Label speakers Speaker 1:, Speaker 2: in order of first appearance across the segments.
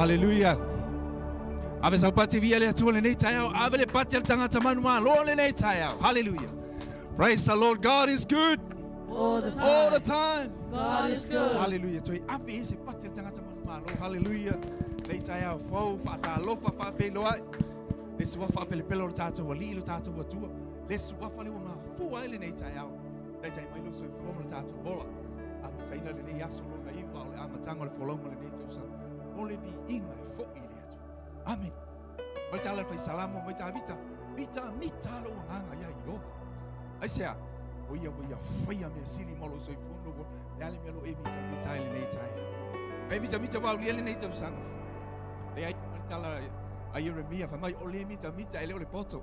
Speaker 1: Hallelujah. Ave sa pati via le atua le nei tae au. Ave le pati al tangata manu malo le nei tae au. Hallelujah. Praise the Lord. God is good.
Speaker 2: All the time.
Speaker 1: All the time.
Speaker 2: God is good.
Speaker 1: Hallelujah. Toi ave se pati al tangata manu malo. Hallelujah. Nei tae au fau fa lofa fa pe loai. Le sua fa pele pelo tata wali lo tata watua. Le sua fa le una fu ai le nei tae au. Nei tae mai lo so fu mo tata hola. Ama taina le nei aso lo na iwa le ama tanga le folongo le nei tausa. Ole vi inga e fo ile atu. Amen. Mai tala fai salamo mai ta vita. Vita mita lo nganga ya Yehova. Ai sea oia fai me sili molo so fundo go. Yale me lo e mita ile nei tae. Ai mita ba ile nei tausa. E ai tala a Jeremia fa mai ole mita ele ole poto.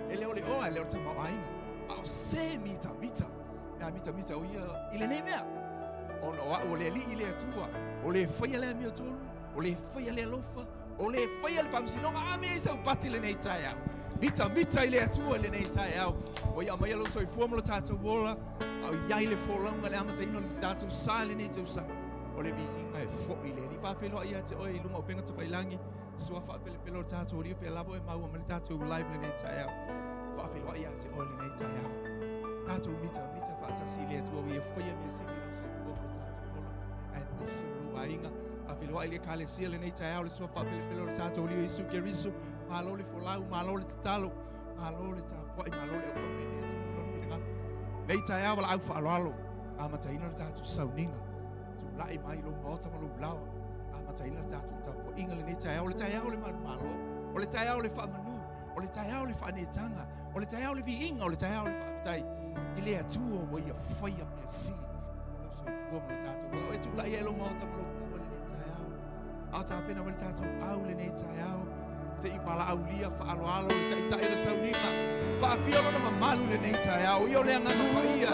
Speaker 1: Ele ole o ele o tama ainga. Au se mita. Na mita oia ile nei mea. O le li ile atua. O le fai le mio tolu. O le fai le lofa. O le fai le famsinonga. Ame sa upati le nei tae au. Mita ile atua le nei tae au. Oia mai lo so i fuomo lo tatu wola. Au iai le folonga le amata ino le tatu sa le nei tau sanga. O le vi inga e fo ile. Li fa felo ia te oi lunga o penga te failangi. Sua fa pele pelo tatu o rio pe lavo e mau o mele tatu live le nei tae au. Fa felo ia te oi le nei tae au. Tatu mita fa tasi le atua. Ia fai me sini lo so i fuomo lo tatu wola. Ai misi lo ainga. A filo ai le kale sia le nei tae au le sua fa pele pelo tatu o rio isu kerisu. Malo le folau, malo le tatalo. Malo le tapuai, malo le ua mene atu lo pinanga. Nei tae au la au fa alo. Amata ina le tatu Sauniga. Tu lai mai lo mota malo lau. Amata ina le tatu tapu inga le nei tae au le manu malo. O le tae au le fa manu. O le tae au le fa netanga. O le tae au le vi inga. O le tae au le fa afitai. Ile atua wa ia faya mea sili. Lo so fua mo le tatu. O e tu lai e lo mota malo lau le nei tae au. Au ta pena wa le tatu au le nei tae au. Se i mala au lia fa alo le tai le Sauniga. Fa fiolo na mamalu le nei tae au. Io le angana paia.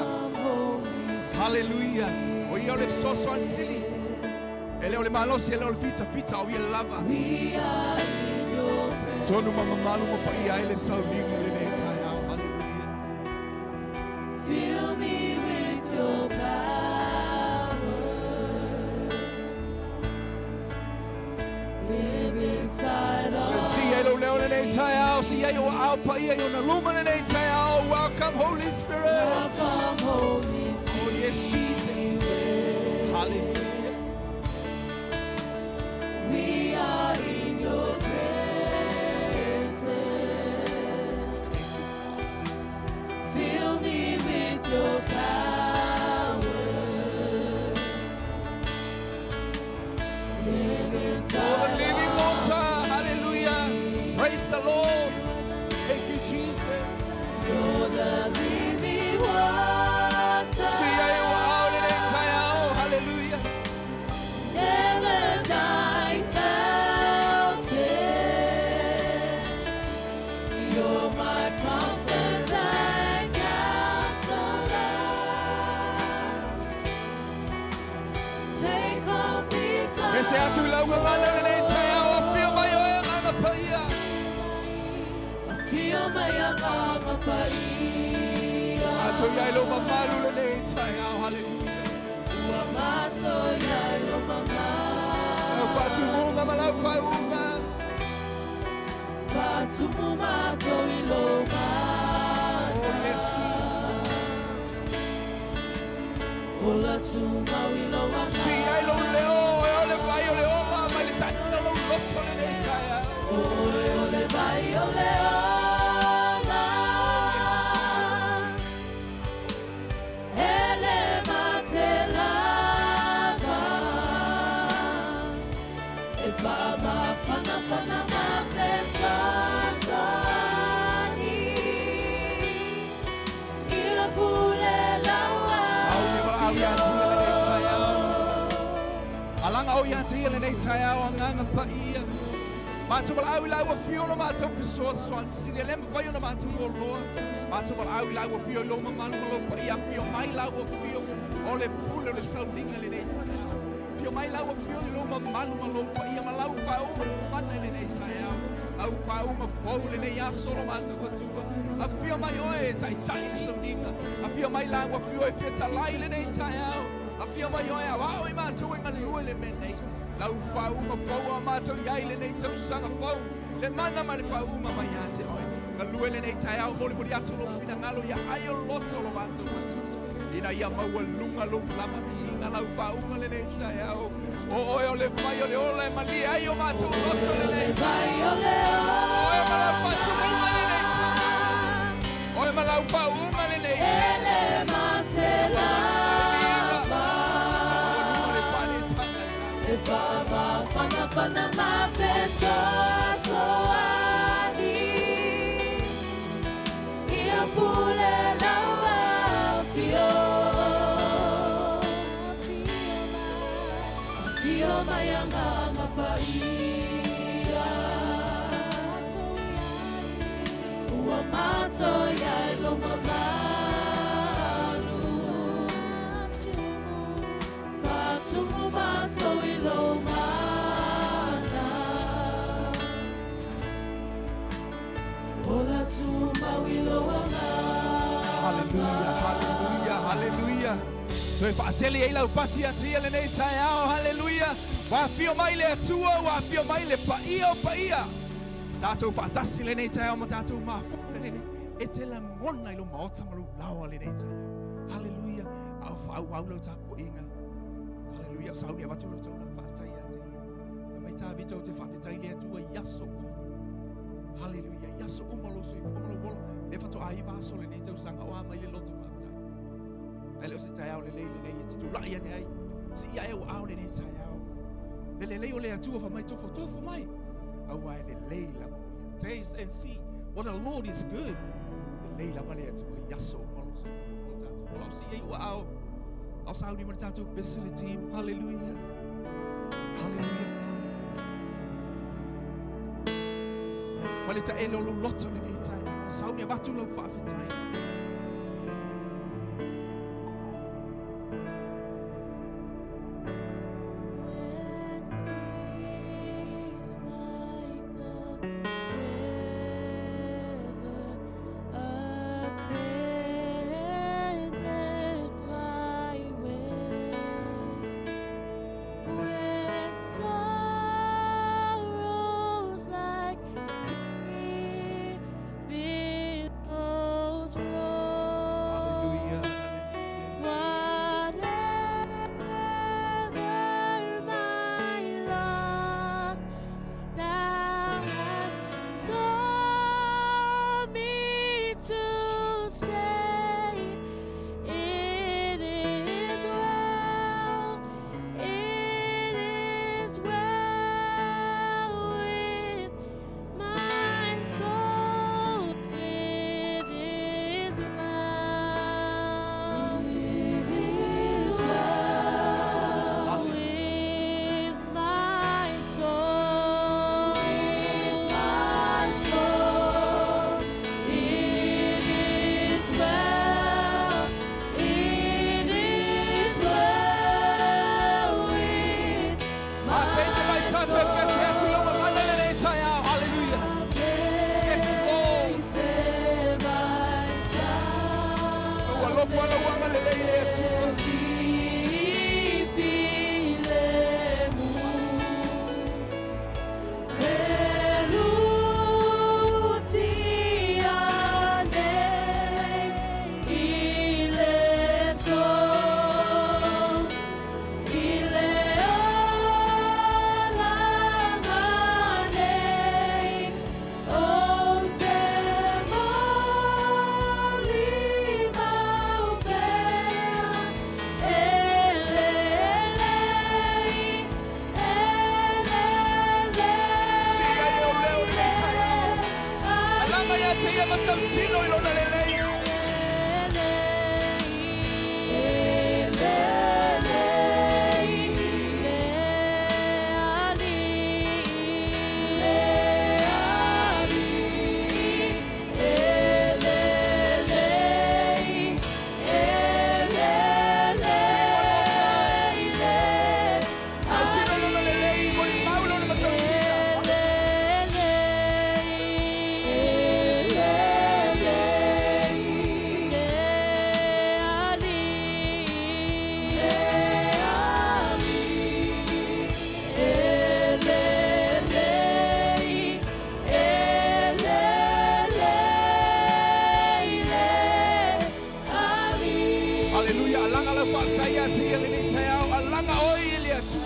Speaker 1: Hallelujah. O io le soso ansili. Ele o le malosi, ele o le fita o ia lava. Tonu mamalu mo paia ele Sauniga le nei tae au. Hallelujah.
Speaker 2: Fill me with your power. Live inside of
Speaker 1: Si elo leo le nei tae au. Si eo au paia io na luma le nei tae au. Welcome Holy Spirit.
Speaker 2: Welcome, Holy Spirit.
Speaker 1: Oh yes, Jesus. Hallelujah.
Speaker 2: We are in your presence. Fill me with your power. Live inside
Speaker 1: Oh, the living water. Hallelujah. Praise the Lord. Thank you, Jesus.
Speaker 2: You're the living water.
Speaker 1: See you out in it, hallelujah.
Speaker 2: Never dying fountain. You're my comfort and counselor. Take on these
Speaker 1: Ese atu lau ngana in it, I feel my oil on the paia.
Speaker 2: I feel my young
Speaker 1: Atu yai mamalu in it, hallelujah.
Speaker 2: Wamato yalo mama.
Speaker 1: Patu munga malau paunga.
Speaker 2: Patu mumato iloma.
Speaker 1: Oh yes, Jesus.
Speaker 2: Ola tuma iloma.
Speaker 1: Si ai lo leo, ole vai ole oma, mai le tani lo lotto in it,
Speaker 2: Ole vai ole oma. Ele matelava. Fama fana ma pesa sani. Ia kulela wa.
Speaker 1: Alanga o ia te ile nei tae au nganga paia. Matu wala au lau pio no matu fiso swan sile lem fayo no matu lo. Matu wala au lau pio lo manu lo paia pio mai lau pio ole pule le Sauniga le nei tae. Pio mai lau pio lo manu lo paia malau fa o man le nei tae au. Au pa o ma fo le nei aso no matu tu. A pio mai oe tai le Sauniga. A pio mai lau pio e feta lai le nei tae au. A fia mai oi a wao I mātou inga lua le menei. Lau whau ka whau a mātou iai le nei tau sanga whau. Le mana ma le whau ma mai a te oi. Nga lua le nei tai au mori mori atu lo fina ngalo ia ai o loto lo mātou atu. Ina ia maua lunga lo lama mi inga lau whau ma le nei tai au. O oi o le mai o le ola e mani ai o mātou loto le nei tai. Oi ma lau whatu unga le nei tai. Oi ma lau whau unga le nei tai.
Speaker 2: Ele mate lava. E whava whana whana mape soa soani. Ia pule laua fio. Fio mayanga mapaia. Ua mato ya lo mamalu. Fatumu mato ilo mana. Ola tuma wilo ona.
Speaker 1: Hallelujah, hallelujah, hallelujah. Toi whaatele ei lau pati a tria le nei tai ao, hallelujah. Wa fio mai le atua, wa fio mai le paia o paia. Tātou whaatasi le nei tai ao, ma tātou mafuka le nei. E te la ngona ilo maota malu lawa le nei tai ao. Hallelujah. Au whau lau tāku inga. Hallelujah. Sauni awatu lau tau lau whaatai a te. Mai tā vito te whaatai le atua yaso Hallelujah. Yaso lo so i fumalo wolo. Le whato ai vaso le nei tau sanga o mai le loto whaatai. Ele o se tai ao le nei e te tulai ane ai. Si ia e o ao le nei tai ao. Le lei o le atua wha mai tofo mai. Au ai le lei la mo. Taste and see what the Lord is good. Le lei la vale atua yaso umalo so i fumalo tātou. Wala o si ia o ao. Au sauni mo tātou besile team. Hallelujah. Hallelujah, Father. Wale ta elo lo loto le nei tai. Sauni abatu lo whaafitai.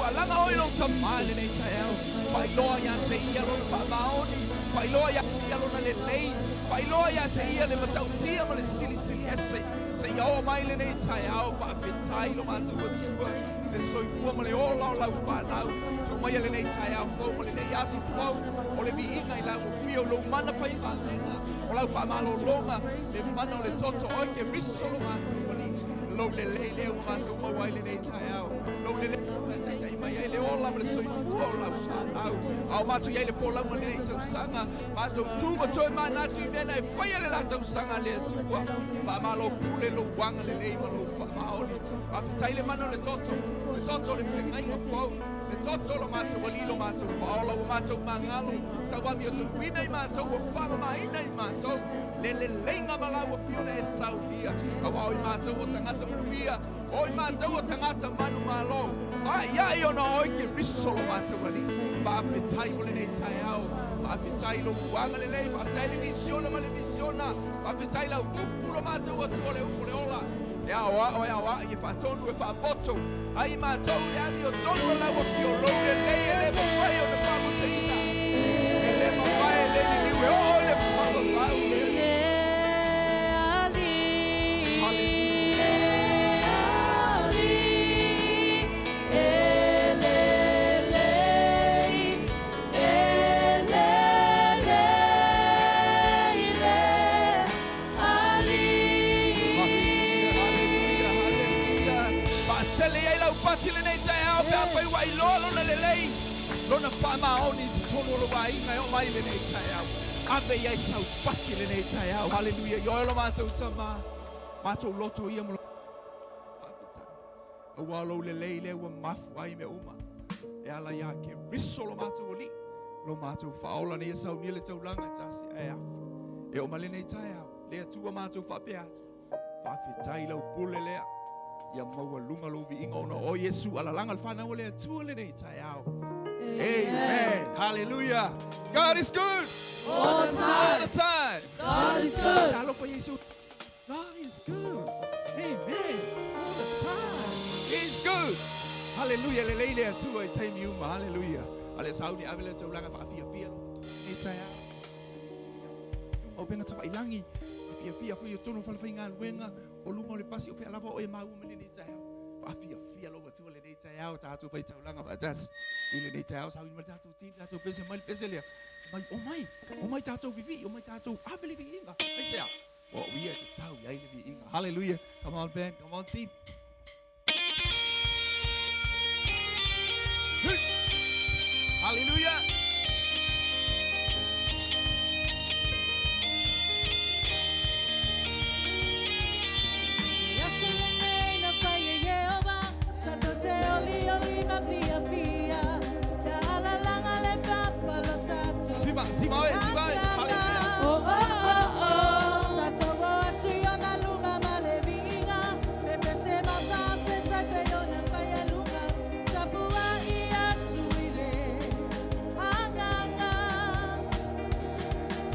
Speaker 1: alanga o ilo tamale nei tae au. Whailoa ia te ia lona whamaoni. Whailoa ia lona le lei. Whailoa ia te ia le matau tia ma le sili ese. Se ia mai le nei tae au pa apetai lo mātou atua. Le soipua ma le ola o lau whanau. So mai le nei tae au fau ma le nei asu fau. O le vi inga i lau o pio lo mana whai whanenga. O lau whamalo longa. Le mana o le toto oi ke riso lo mātou wali. Lo le leo mātou mawai le nei tae au. Lo le leo tai mai ele ola ma le soipua o lau whanau. Au mātou iei le polau ma le nei tau sanga. Mātou tūma toi mana tu mena e whaia le latau sanga le atua. Whamalo pule lo wanga le lei ma lo whamaoni. Awhitai le mana le toto. Le toto le whengainga fau. Le toto lo mātou walilo mātou whaola o mātou mangalo. Tawami o tu kuina i mātou o whama maina i mātou. Le leinga malau o fiona e Sauniga. Awa oi mātou o tangata manuia. Oi mātou o tangata manu malo. Ai ona oi ke riso lo mātou wali. Whaapetai mo le nei tai au. Whaapetai lo kuanga le lei. Whaapetai le visiona ma le visiona. Whaapetai la upu lo mātou o tuole upu le ola. E awa i e whaatonu e whaapoto. Ai mātou le ani o tonu la ua ki o lou le lei e le mawai o le whamoteina. E le mawai e le ni niwe o le whamawai le. Lona whamaoni te tono lo wai ngai o mai le nei tae au. Ape iai sau pati le nei tae au. Hallelujah. Ioelo mātou tama. Mātou loto ia mo. O walo le lei le ua mafu ai me uma. E ala ia ke riso lo mātou oli. Lo mātou whaola ni e sau ni le taulanga tasi e afu. E o male nei tae au. Le atua mātou whape atu. Whawhitai lau pule lea. Ia maua lunga lo vi inga ona o Yesu. Ala langa le whanau le atua le nei tae au. Amen. Hallelujah. God is good.
Speaker 2: All the time.
Speaker 1: All the time.
Speaker 2: God is good.
Speaker 1: God is good. Amen. All the time. He's good. Hallelujah. Le leile atua e taimi uma. Hallelujah. Ale saudi avele tau langa whaafia fia lo. E taia. O penga tawa ilangi. Fia fui o tono whalawhai ngā luenga. O lunga o le pasi o whea lava o e mau mele ni taia. Fia lo atua le nei taia o tātou whai tau langa whaatas. Ile nei taia o saudi ma tātou tim. Tātou pese mai pese lea. O mai tātou vivi. O mai tātou avele vi inga. Mai sea. What we are to tell you, hallelujah. Come on, band. Come on, team. Hallelujah. Sima, hallelujah.
Speaker 2: Oh, oh, oh, oh.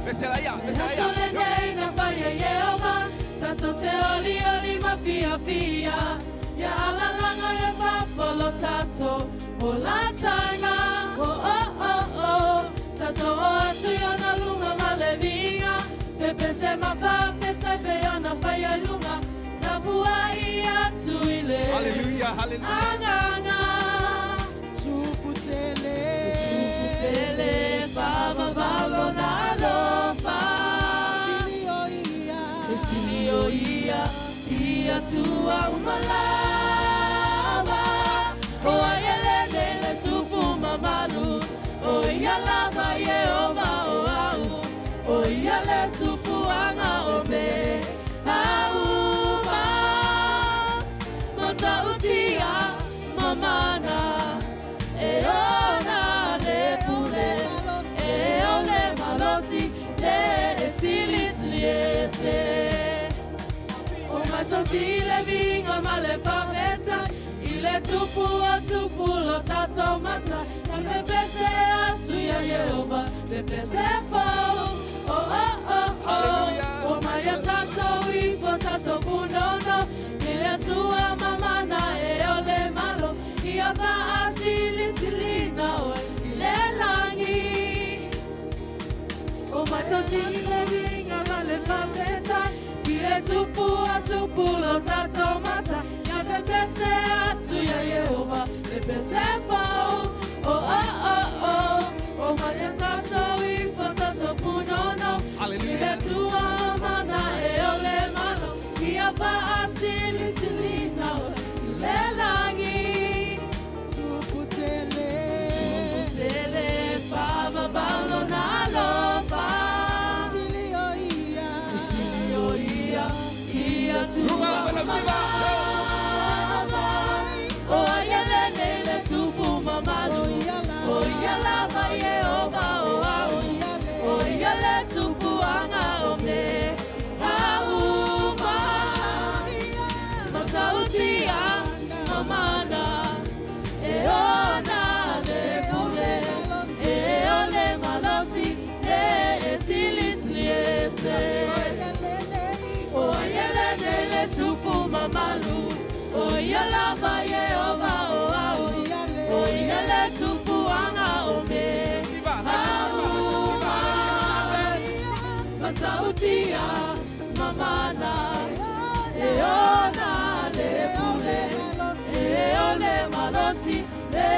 Speaker 1: Beselaia.
Speaker 2: Na faya Yehova, tato te oli mafia fia. Ya ala langa le papolo tato, o la tanga, oh oh oh oh. Tato o atu yona lunga malevinga, pepe se mafa pesa pe yona faya lunga, tapua I atu ile.
Speaker 1: Hallelujah.
Speaker 2: Anganga, suputele, baba balo na lofa. Ia tua umalava o ayele le tupu mamalu o ia lava Yehova o au o ia le tupu anga o me auma mota utia mamana e ona le pule e ole malosi le silis liese. Ile vinga male paveta, ile tupu lo tato mata, na pese atu ya Yehova, pese fo, oh oh oh oh, o maya tato ifo tato bunono, ile tua mamana e ole malo, ia va asili silina ilelangi. O matazini levinga male paveta. Ile tupu atupu lo tato mata. Ya pepese atu ya Yehova. Pepese fao. Oh oh oh oh. O maya tato ifo tato punono. Ile tua mana eole malo. Ia pa asili silina ilelangi. Tuputele pa babalo na lopa. Ia tu mama. Oh ayele nele tupu mamalu. Oh yala ma Yehova oh au. Oh yele tupu anga omne. Auma matautia mamana. Eona le kule. Eole malosi le esilis liese. Oh yele nele tupu mamalu. Oh yala ma Yehova oh au. Oh yele tupu anga ome. Auma matautia mamana. Eona le kule. Eole malosi le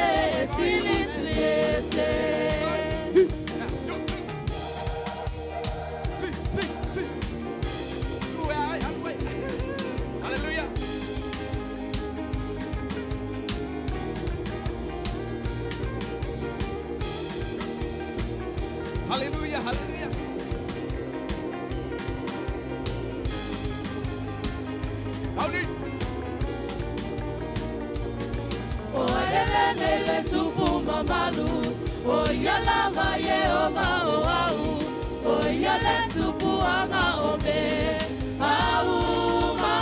Speaker 2: esilis liese.
Speaker 1: Hallelujah. Hallelujah, hallelujah. Howdy.
Speaker 2: Oh yele nele tupu mamalu. Oh yala ma Yehova oh au. Oh yele tupu anga ome. Auma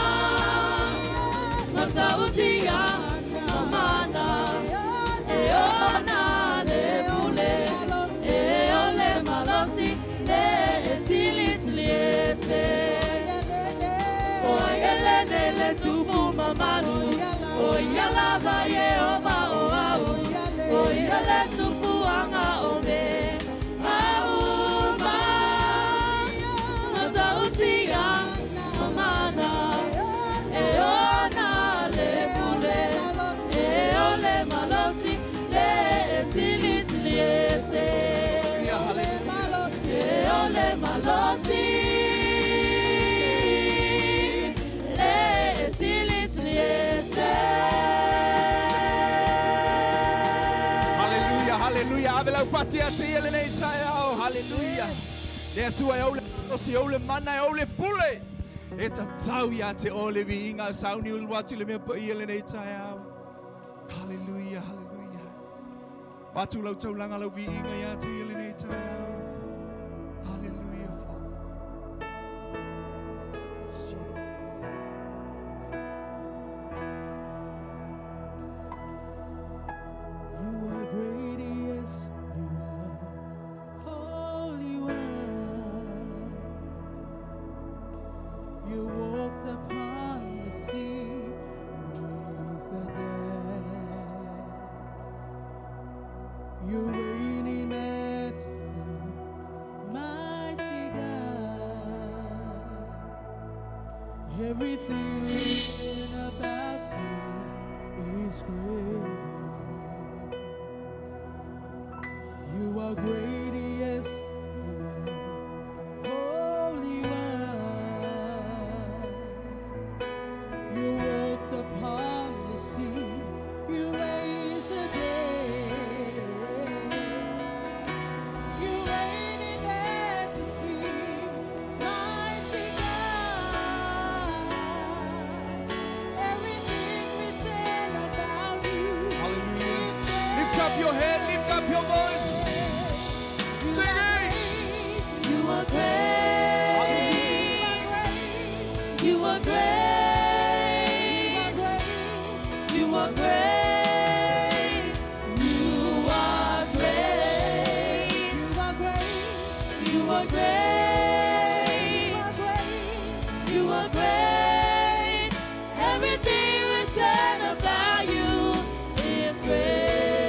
Speaker 2: matautia mamana. Eona le kule. Eole malosi le esilis liese. Oh yele nele tupu mamalu. Oh yala ma Yehova oh au. Oh yele tupu anga ome. Auma matautia mamana. Eona le kule. Eole malosi le esilis liese. Eole malosi le esilis liese.
Speaker 1: Hallelujah, hallelujah. Abela upati ati ele nei chayao. Hallelujah. Le atua e ole osi ole mana e ole pule. E ta tau ya te ole vi inga sauni ulwatu le mea pa ele nei chayao. Hallelujah, hallelujah. Watu lau tau langa lau vi inga ya te ele nei chayao. Hallelujah, Father. Jesus.
Speaker 2: You are great, yes, you are Holy One. You walked upon the sea, you raised the dead. You reign in majesty, mighty God. Everything about you is great. You are great, yes, you are Holy One. You walked upon the sea, you raised the dead. You reign in majesty, mighty God. Everything written about you.
Speaker 1: Hallelujah. Lift up your head, lift up your voice. Singing.
Speaker 2: You are great. You are great. You are great. You are great. You are great. You are great. Everything written about you is great.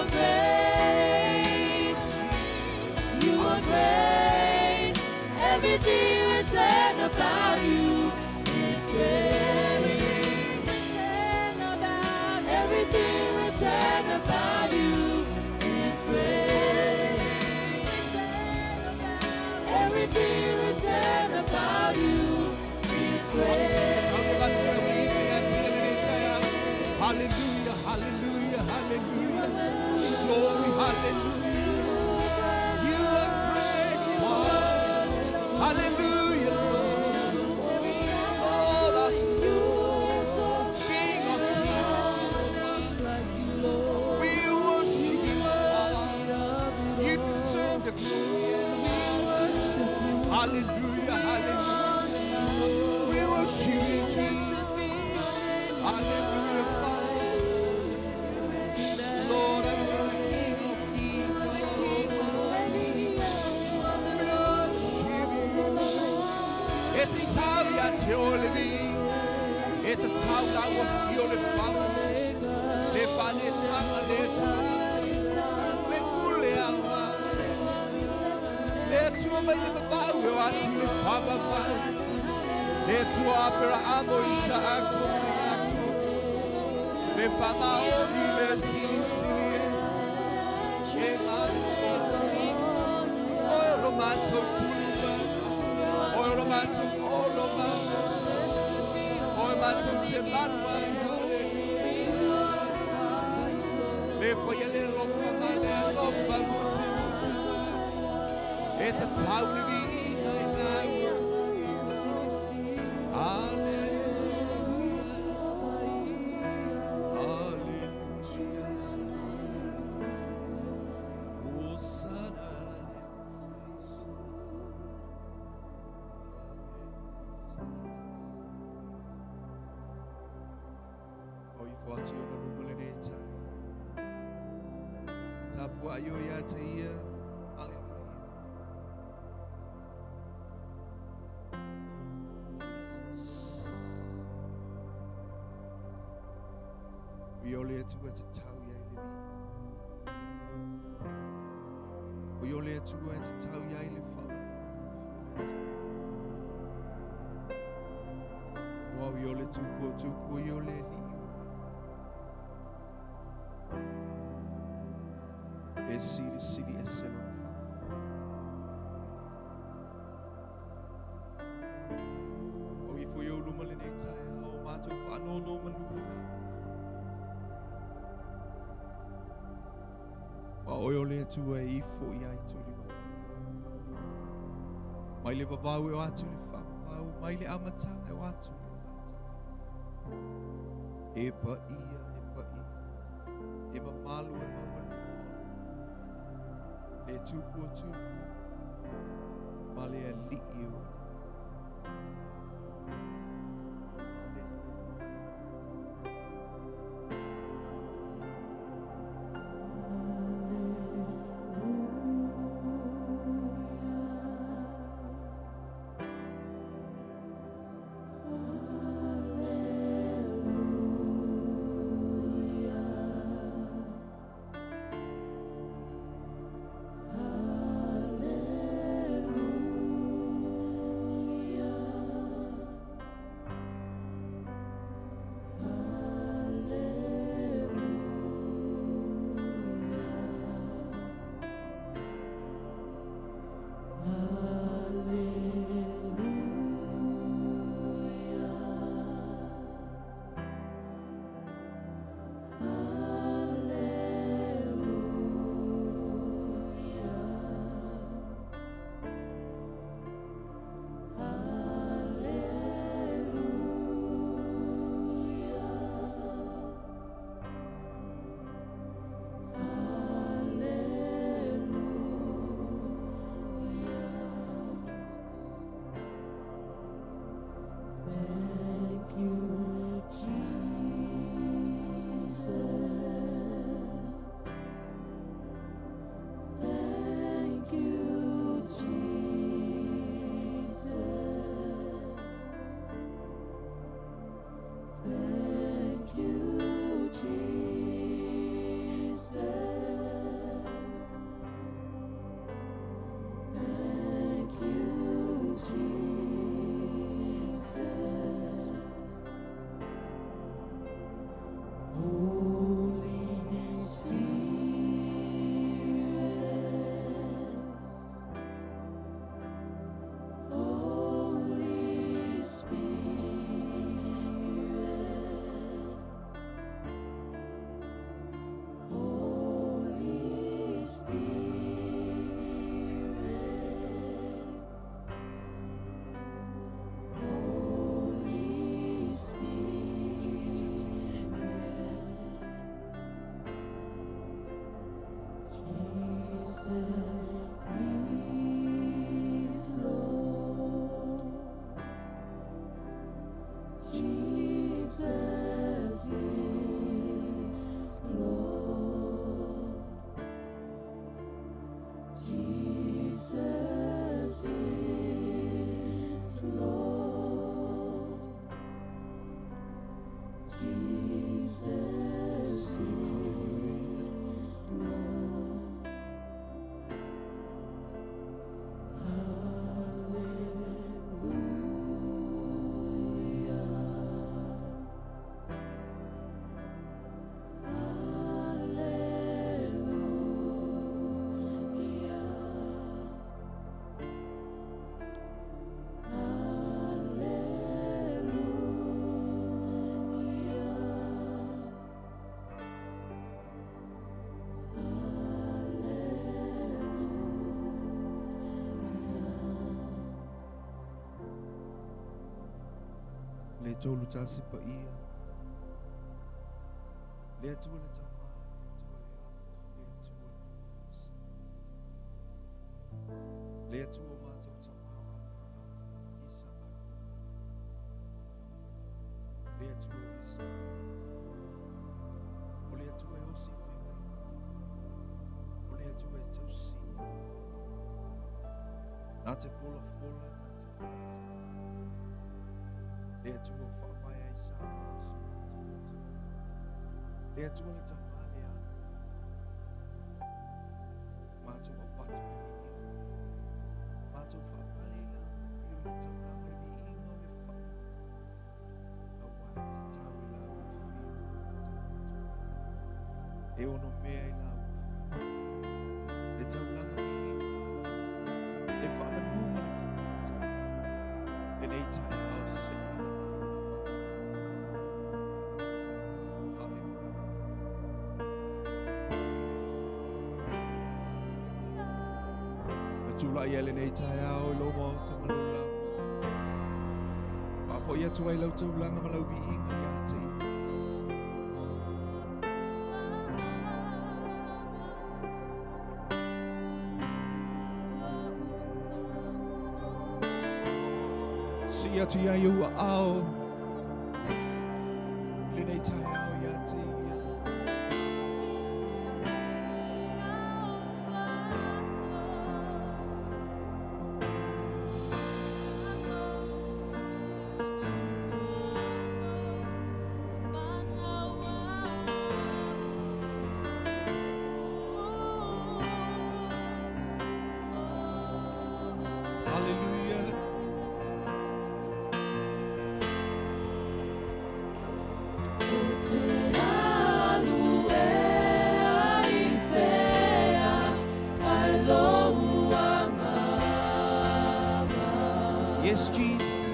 Speaker 2: are great. You are great. Everything written about you is great. Everything written about you is great. Everything written about you is great.
Speaker 1: Hallelujah, hallelujah, hallelujah. Glory, hallelujah. You are great, Lord. Hallelujah, Lord. Lord, King of kings. We worship you, Lord. You deserve the glory. Hallelujah, hallelujah. We worship you, Jesus. Hallelujah, Father. Lord, I'm the King of kings. We worship you. It's a time that you're living. It's a time that you're living. Le paneta, le kule awa. Le tuwa le baba we ati le baba. Le tuwa pera amo isa ako. Le fama odi le silis. Shema. Oyo romanto kuluba. Oyo romanto olomanos. Oyo romanto temanwa. Le foye le lokama le lopa muti. It's a town to be we only had to go to town, we only had to go to town, we only to go to the city itself. Oh, if we all luminate, oh, Mato, no, no, oyo le tu e ifo ia i tu liwa. Mai le vavau e o atu le whakavau, mai le amatanga e o atu le wata. E pa ia, e mamalu e mamalu. Le tupu o tupu, ma le a li i o. tolu tasi pa ia. Le atua le tama, le atua mātou tama, isa le atua isa. O le atua e osi whiwai. O le atua e tausi. Nā te fola fola, nā te fola te. Le atua whawai ai sa masu. Le atua le tama le ana. Mātou a watu le ni. Mātou whapale la. Fio le tauranga le ni ingo le wha. A wai te tau i la uwhi. E ono mea i la uwhi. Le tauranga le ingo. Le whamanunga le whata. Le nei tai au se au. Tula ia le nei tai au i lo mo te manula. Pafo ia tua i lau taulanga ma lau vi inga ia te. Si atu ia i ua au. Le nei tai au ia te ia. Yes, Jesus.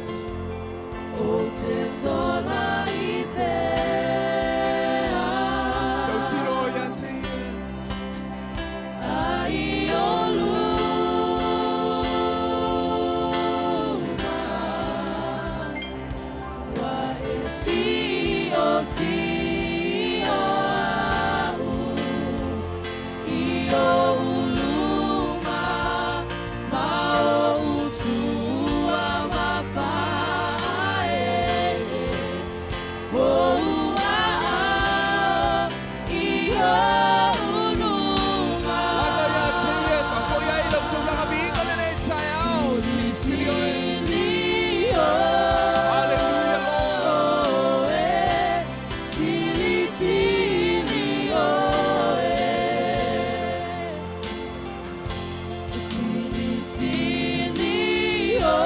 Speaker 2: O te sola I fea.
Speaker 1: Tau tiro ia te ia.
Speaker 2: Ai o luma. Wa e si o au. I o luma. Ma o utua ma fae. O I o luma.
Speaker 1: Anga ia te ia. Pafo ia i lau taulanga vi inga le nei tai au.
Speaker 2: Silio.
Speaker 1: Hallelujah, Lord.
Speaker 2: Sili silio. Sili silio.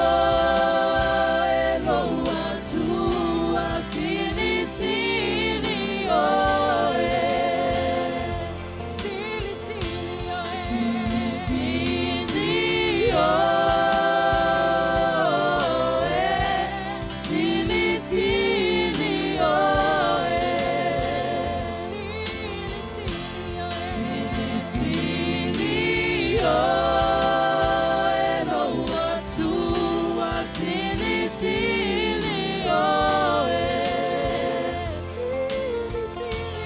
Speaker 2: Loa tua. Sili silio. Sili silio. Sili silio. Sili silio. Sili silio. Loa tua. Sili silio. Sili silio.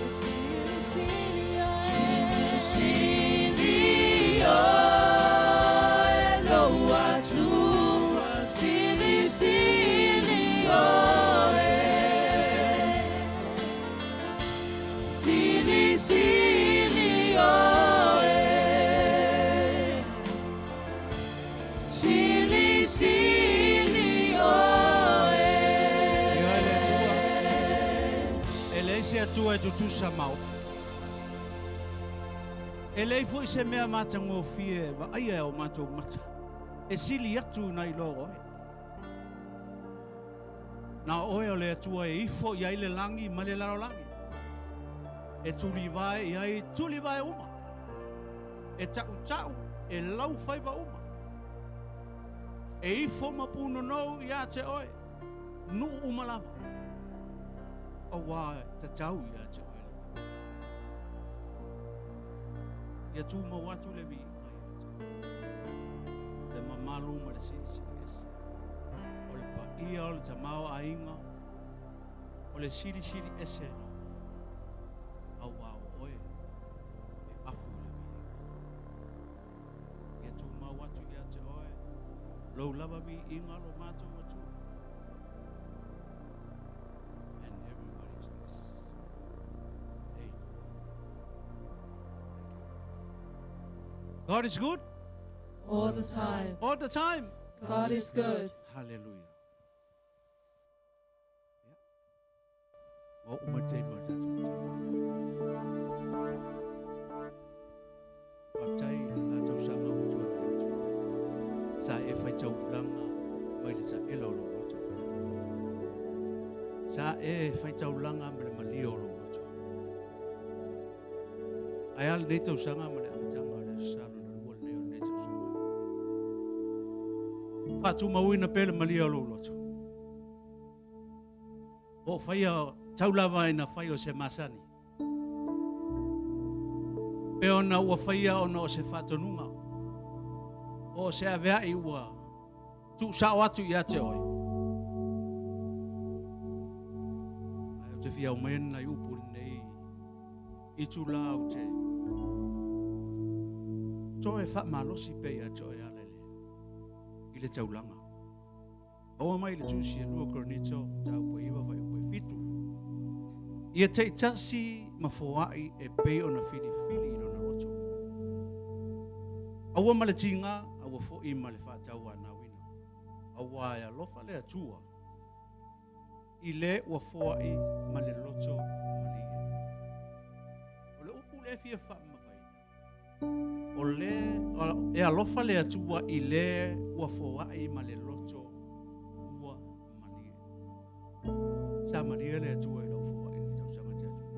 Speaker 2: Sili silio. Sili silio. Loa tua. Sili silio.
Speaker 3: Atua e tutusa mau. E lei fu se mea mata ngō fie wa aia o mātou mata. E sili atu nai loro e. Nā oe o le atua e ifo i aile langi ma le laro langi. E tuli vai i ai tuli vai uma. E tau e lau whaiba uma. E ifo mapuno nou i a te oe. Nu umalawa. O wā te tau i a te oe. Ia tū mau atu le vi. Le mamalu ma le sisi. O le pa ia o le tamao a inga. O le siri ese. Au wau oe. E afu le vi. Ia tū mau atu i a te oe. Lou lava vi inga lo mātou atu. And everybody says, hey. God is good.
Speaker 2: All the time.
Speaker 3: All the time.
Speaker 2: God is good.
Speaker 3: Hallelujah. Yeah. O umatei mata tu. Patai na tau sama o tu. Sa e fai tau langa mai le sa elolo tu. Sa e fai tau langa mai le maliolo tu. Ai al nei tau sanga mai le amtanga le sa. Fatu mawina pele malia lo loto. O faya taulava ina fayo se masani. Pe ona ua faya ona o se fatonunga. O se avea i ua tu sa watu ia te oi. Ai o te fia o mena i upu nei i tu lau te. To e fa malosi pe ia te oi ale. I le taulanga. O mai le tusi e lua koronito, tau po iwa vai upe fitu. Ia te itasi mafoai e pei o na fili ilo na roto. Aua ma le tinga, aua fo i ma le whaatau ana wina. Aua ea lofa le atua. I le ua foai ma le loto ma li e. O le upu le fia wha ma vai. O le e alofa le atua i le ua foai ma le loto ua manie. Sa manie le atua i lau foai le tau sanga te atua.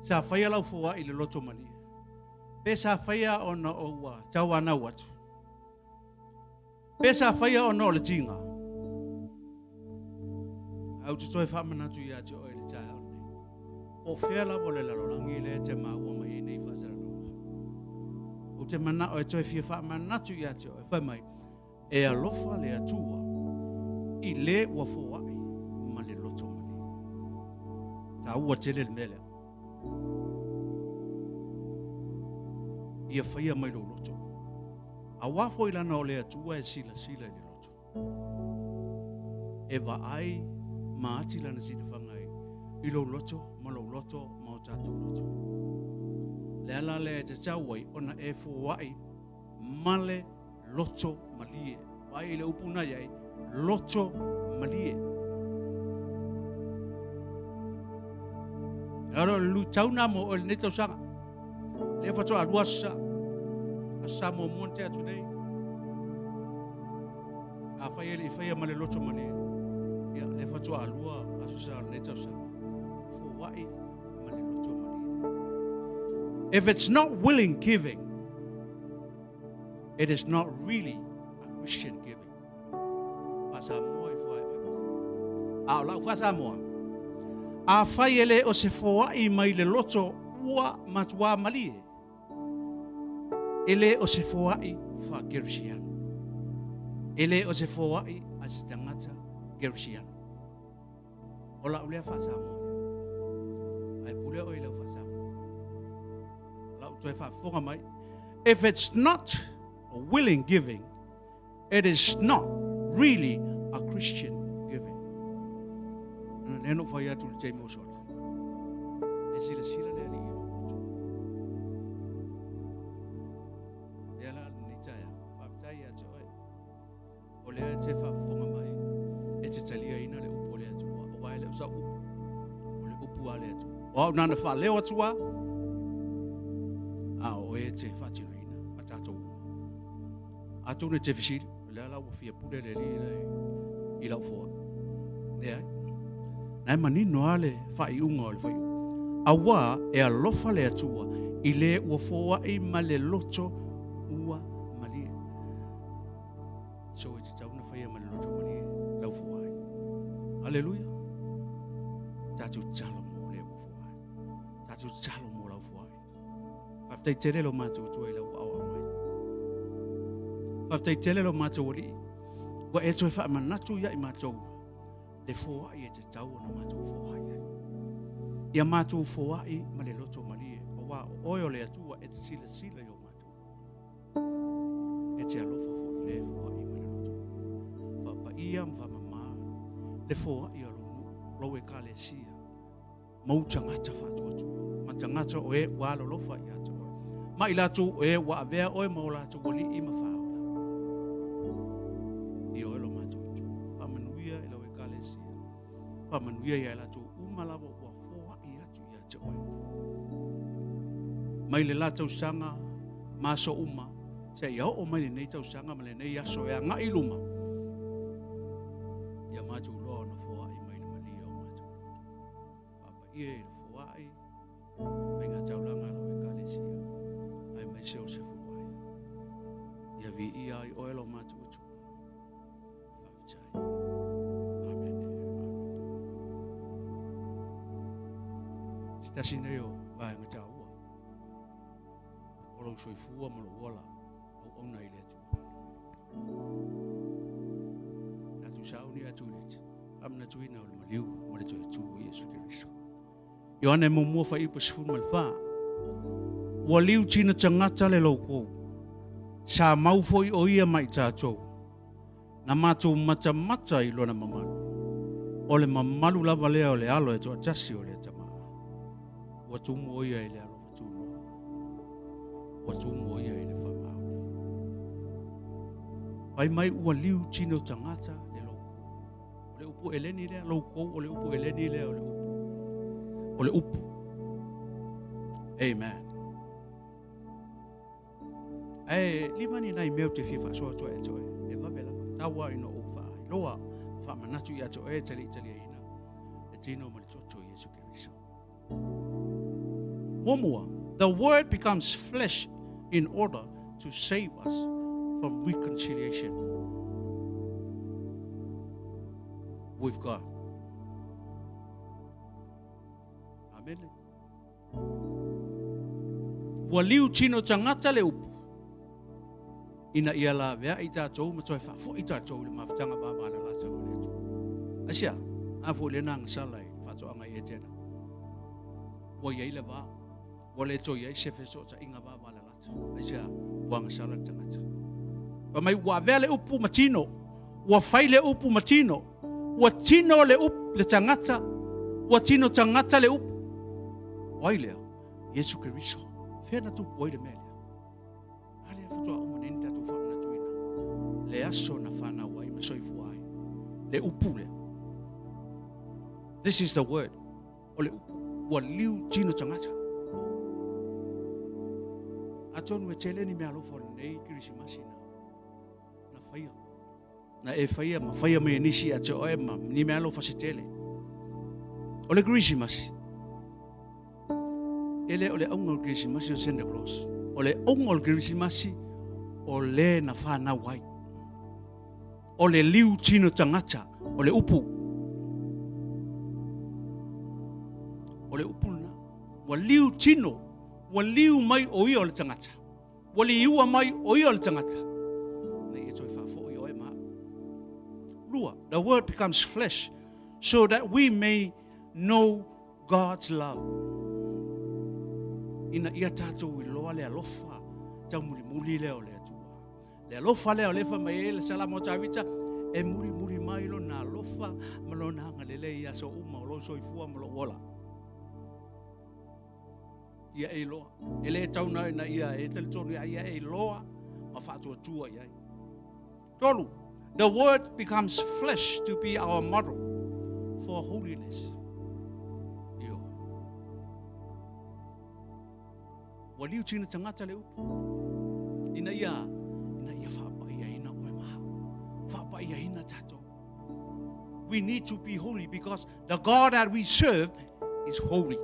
Speaker 3: Sa whaia lau foai le loto manie. Pe sa whaia ona o ua tau ana watu. Pe sa whaia ona o le tinga. Au te toi whamanatu i a te oi le tae au nei. O whea lavo le lalolangi le te maua mai nei whasara. O te mana o e toi fia wha manatu i ate o e whai mai e alofa le atua i le ua foai ma le loto mali. Ta ua tele le mele. Ia whaia mai lo loto. A wafo i lana o le atua e sila i le loto. E wa ai ma ati lana sida whangai i lo loto ma o tātou loto. Le ala le te tauai ona e fuai male loto malie. Vai le upuna iai loto malie. Aro lu tauna mo o le neto sanga. Le fato a ruasa. Asa mo monte atu nei. A fai ele fai male loto malie. Ia le fato a lua asa le neto sanga. Fuai male loto malie. If it's not willing giving, it is not really a Christian giving. Fasa moa i fuai. A lau fasa moa. A fai ele o se foai mai le loto ua matua malie. Ele o se foai fa Gersian. Ele o se foai a se tangata Gersian. Ola ulea fasa moa. Ai pule o ile fasa. If it's not a willing giving, it is not really a Christian giving. Neno fai atu le teimo sola. E sila le ali ilo. E ala ni taya. Whaptai atu oi. O lea te whafonga mai. E te talia ina le upo le atua. O wai le usa upu. O le upu a le atua. O au nana wha leo atua. o e te whatino ina, a tātou. A tōne te whisiri, lea lau a whia pure le i lau fōa. Nea ai. Nai manino ale whai unga o le whai. A wā e alofa le atua i le ua fōa i ma le loto ua malie. So e te tauna whai ma le loto malie, lau fōa ai. Hallelujah. Tātou talo mō le ua fōa ai. Tātou talo mō lau fōa ai. Whaftai tere lo mātou tua i lau awa mai. Whaftai tere lo mātou ori. Wa e toi wha manatu ia i mātou. Le fōa i e te tau na mātou fōa i. Ia mātou fōa i ma le loto malie. O wā o oi o le atua e te sila sila i o mātou. E te alofa fō i le fōa i ma le loto. Wha pa ia mwha mamā. Le fōa i o lonu. Lau e ka le sia. Mau tangata whātua tua. Ma tangata o e wā lo lofa i atua. Ma i lātou o e wā avea o e mau lātou wali i ma whāo. I o elo mātou tua. Whamanuia e lau e ka le sia. Whamanuia i a lātou umalawa ua fōa i atu i ate oe. Mai le lātou sanga māso uma. Se ia o mai le nei tau sanga ma le nei aso e a ngā iluma. Ia mātou loa na fōa i mai le malia o mātou. Papa ia e fōa i. Ai ngā taulanga lau e ka le sia. Ai mai seo se fōa i. Ia vi ia i o elo mātou tua. Amen. Stasi nei o vai ngata ua. Olo soi fua mo lo wala o ona ile tu. Atu sauni atu ile. Amna tuina o le maliu mo le tu Yesu Kristo. Yohane mo mo fa i pasfu malfa. Waliu tina tangata le loko. Sa mau foi o ia mai tātou. Na mātou mata i lona mamalu. O le mamalu lava lea o le alo e toa tasi o le tama. Ua tumu o ia i le alo fatunu. Ua tumu o ia i le whamauli. Pai mai ua liu tino tangata le loko. O le upu eleni lea loko, o le upu eleni lea o le upu. O le upu. Amen. E limani nai meo te fifa soa toa e toa e vavela. Tawa ino o wha loa wha manatu i ato e tali ina e tino ma le toto Yesu Kristo. Momua, the word becomes flesh in order to save us from reconciliation with God. Amen. Waliu tino tangata le upu. Ina ia la vea i tātou ma toi whafo i tātou le mawhtanga wāwāla la tau le tu. Asia, a fo le nang salai whato anga i e tēnā. Wa iei le wā, wa le toi iei sefe so ta inga wāwāla la tau. Asia, wanga sala tangata. Wa mai wa vea le upu matino, wa whai le upu matino, wa tino le upu le tangata, wa tino tangata le upu. Wailea, Yesu Kristo, whena tu poi le mele. Ale whatua umaneni tatu whamana tuina. Le aso na whana wai, ma soifu ai. Le upu le. This is the word. O le upu. Wa liu tino tangata. Atonu e teleni mea lofo nei kirisimasi na whaia. Na e whaia, ma whaia me nisi ato oe ma ni mea lofa se tele. O le kirisimasi. Ele o le aunga o kirisimasi o Santa Claus. O le aunga o kirisimasi o le na whana wai. O le liu tino tangata. O le upu. O le upu na. Wa liu tino. Wa liu mai o ia o le tangata. Wa liua mai o ia o le tangata. Nei e toi whafo i oe maa. Lua, the word becomes flesh so that we may know God's love. Ina ia tātou i loa le alofa tau muli leo le atua. Le alofa leo lefa mai e le salamo tawita e muri mai lo na alofa ma lo na hanga lele ia so uma o lo soifua ma lo wola. Ia e loa. E le tau na ia e teletonu ia e loa ma whātua tua ia. Tolu, the word becomes flesh to be our model for holiness. Waliu tina tangata le upu. Ina ia whapa ia ina oe maha. Whapa ia ina tato. We need to be holy because the God that we serve is holy.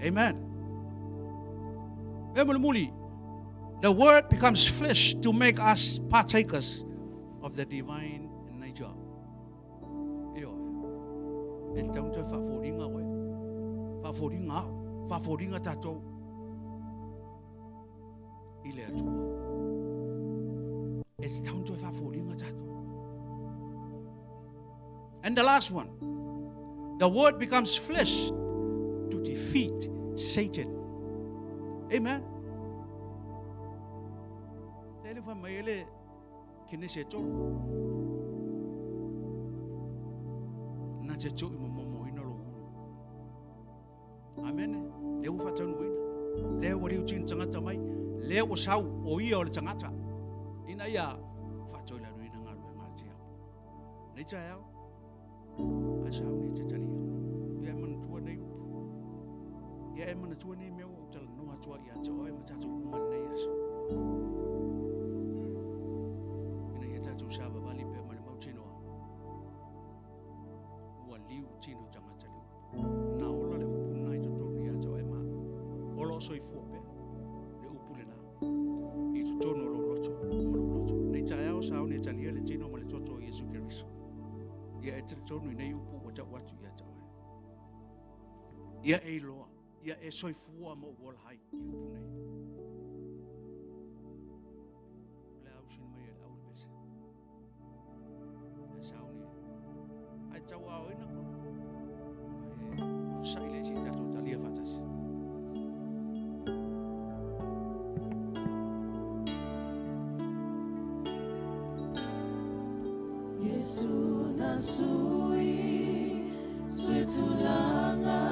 Speaker 3: Amen. The word becomes flesh to make us partakers of the divine nature. El taun te whaforinga oe. Whaforinga tatou. Ile atua. El taun te whaforinga tatou. And the last one. The word becomes flesh to defeat Satan. Amen. Tele fa maele kene se to. Na se to mo ina lo. Amen. Le u fa tanu ina. Le wari u chin tangata mai. Le o sau o ia o le tangata. Ina ia fa to la ina ngal ngal tia. Nei cha ai sau ni te tali. Ia man tua nei. Ia man tua nei meu tal no atua ia to ai mata tu man nei aso. Ina ia tatu sava vali pe man mau tino. Ua liu tino tangata liu. Na ola le upu nai to tonu ia to ai ma. Olo so i fu pe. Le upu le na. I to tonu lo loto. Nei cha sau ni tali le tino ma le toto Yesu Kristo. Ia e te tonu nei upu wata watu ia to ai. Ia e loa. Ia e soifua mo wol hai I upu nei. Le au sin mai au bese. E sauni. Ai tau au ina ko. E sai le si tatu talia fatas.
Speaker 2: Yesu nasui suitulanga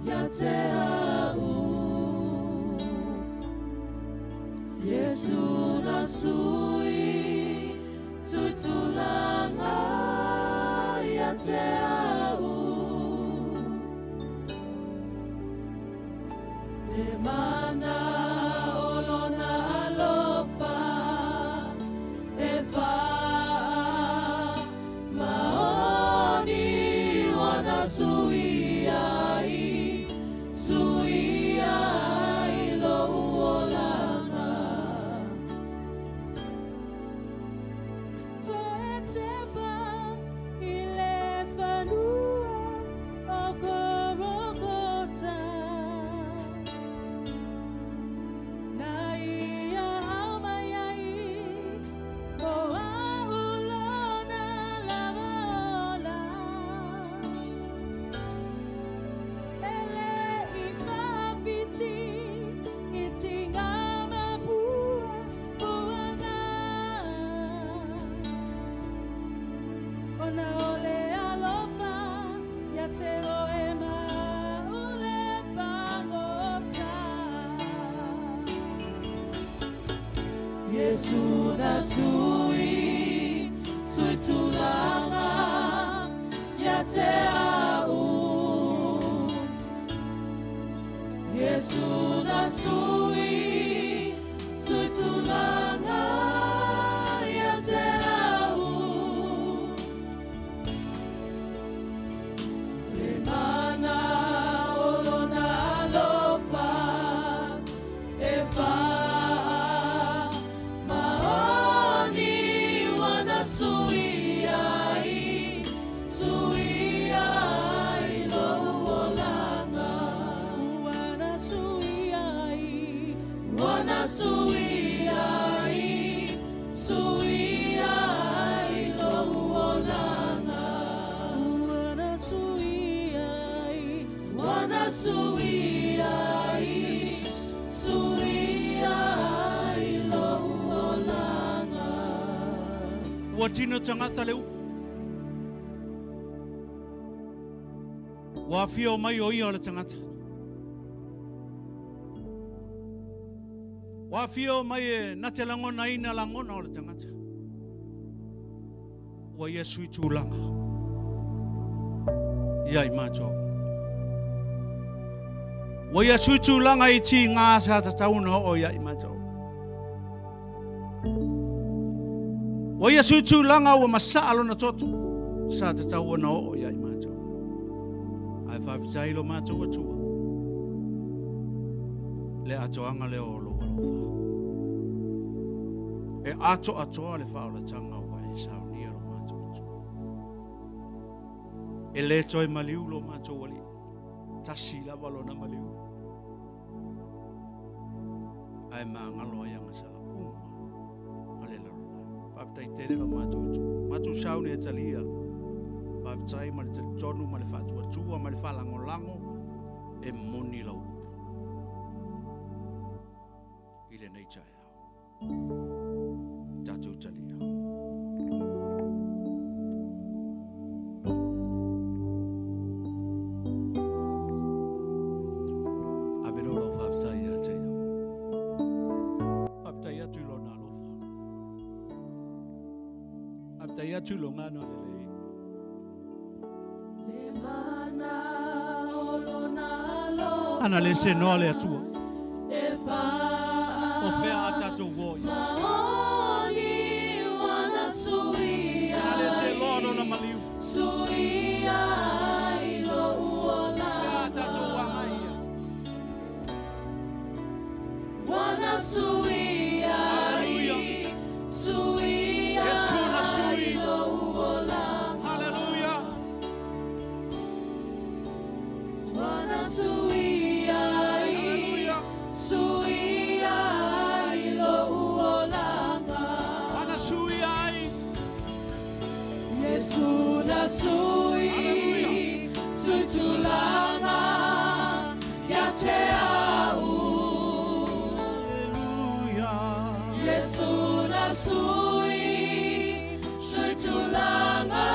Speaker 2: ya te au. Yesu nasui suitulanga ya te au. E mana olona alofa e fa maoni wana sui ai lo uolanga. Toe teba ile fanua o korogota. Na ia amayai o aulona lavaola. Ele ifafiti itingama pua puanga. Ona ole alofa ya te oema ule pangota. Yesu nasui suitulanga ya te au. Yesu nasui suitulanga ya te au. Le mana olona alofa e fa maoni wana sui ai lo uolanga. Wana sui ai lo uolanga. Wana sui ai lo uolanga.
Speaker 3: Ua tino tangata le upu. Ua fio mai o ia o le tangata. Ua fio mai e nate langona ina langona o le tangata. Ua ia sui tūlanga. Ia I mātou. Wa ia sutu langa I ti ngā sa tatauna o ia I mātou. Wa ia sutu langa ua masaalo na toto sa tatauna o ia I mātou. Ai whawhitai lo mātou atua. Le atoanga le o lo walofa. E atoa le whaolatanga wa e Sauniga lo mātou atua. E le toi maliu lo mātou wali. Tasi lava lo na maliu. Ai ngalo ai anga sala uma. Ale la rola. Whawhitai tere lo mātou atua. Mātou Sauni e talia. Whawhitai ma le tonu ma le whātua tua ma le whalango e moni lau. Ile nei tai au. Tātou talia. Abero lo whawhitai a te iau. Whawhitai atu lo nā lofa. Whawhitai atu lo ngāna le lei. Ana le se noa le atua. O fea a tātou woi. Ana le se lono na maliu. Fea a tātou wanga ia. Hallelujah. Yesu na sui. Hallelujah.
Speaker 2: Sui, sui tulanga, ya te au. Hallelujah. Yesu na sui, sui tulanga,